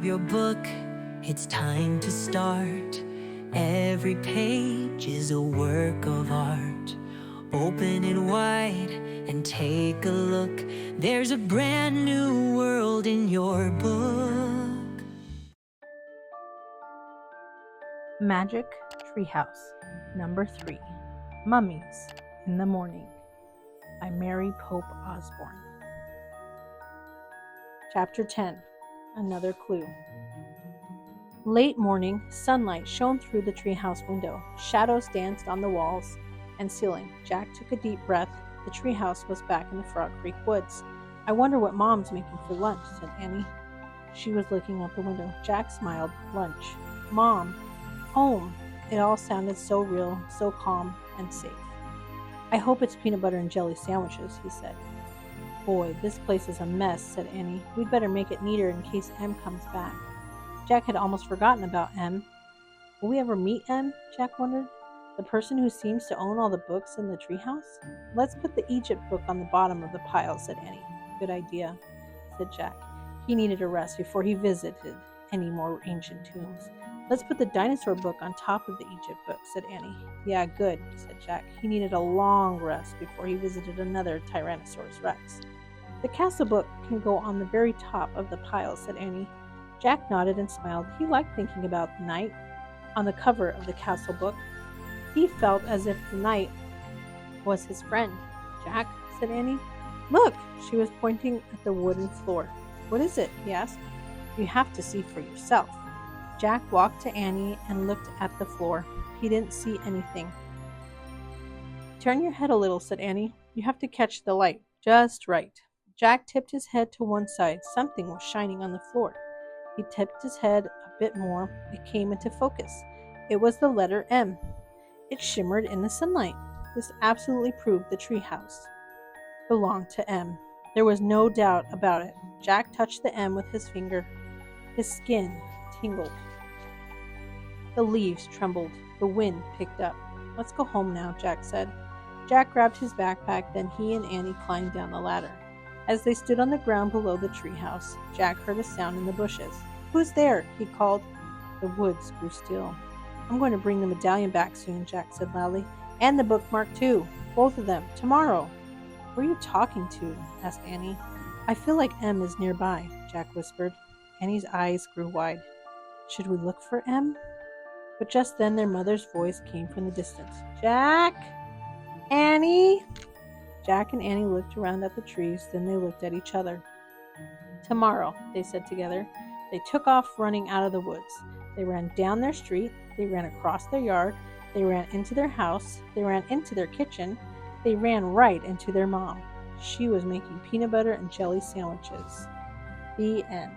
grab your book, it's time to start. Every page is a work of art. Open it wide and take a look. There's a brand new world in your book. Magic Treehouse, number 3, Mummies in the Morning, by Mary Pope Osborne. Chapter 10, Another Clue. Late morning, sunlight shone through the treehouse window. Shadows danced on the walls and ceiling. Jack took a deep breath. The treehouse was back in the Frog Creek woods. "I wonder what Mom's making for lunch," said Annie. She was looking out the window. Jack smiled. Lunch. Mom. Home. It all sounded so real, so calm and safe. "I hope it's peanut butter and jelly sandwiches," he said. "Boy, this place is a mess," said Annie. "We'd better make it neater in case Em comes back." Jack had almost forgotten about Em. Will we ever meet Em? Jack wondered. The person who seems to own all the books in the treehouse? "Let's put the Egypt book on the bottom of the pile," said Annie. "Good idea," said Jack. He needed a rest before he visited any more ancient tombs. "Let's put the dinosaur book on top of the Egypt book," said Annie. "Yeah, good," said Jack. He needed a long rest before he visited another Tyrannosaurus Rex. "The castle book can go on the very top of the pile," said Annie. Jack nodded and smiled. He liked thinking about the knight on the cover of the castle book. He felt as if the knight was his friend. "Jack," said Annie. "Look!" She was pointing at the wooden floor. "What is it?" he asked. "You have to see for yourself." Jack walked to Annie and looked at the floor. He didn't see anything. "Turn your head a little," said Annie. "You have to catch the light just right." Jack tipped his head to one side. Something was shining on the floor. He tipped his head a bit more. It came into focus. It was the letter M. It shimmered in the sunlight. This absolutely proved the treehouse belonged to M. There was no doubt about it. Jack touched the M with his finger. His skin tingled. The leaves trembled. The wind picked up. "Let's go home now," Jack said. Jack grabbed his backpack, then he and Annie climbed down the ladder. As they stood on the ground below the treehouse, Jack heard a sound in the bushes. "Who's there?" he called. The woods grew still. "I'm going to bring the medallion back soon," Jack said loudly. "And the bookmark too. Both of them. Tomorrow." "Who are you talking to?" asked Annie. "I feel like Em is nearby," Jack whispered. Annie's eyes grew wide. "Should we look for Em?" But just then their mother's voice came from the distance. "Jack? Annie?" Jack and Annie looked around at the trees, then they looked at each other. "Tomorrow," they said together. They took off running out of the woods. They ran down their street. They ran across their yard. They ran into their house. They ran into their kitchen. They ran right into their mom. She was making peanut butter and jelly sandwiches. The end.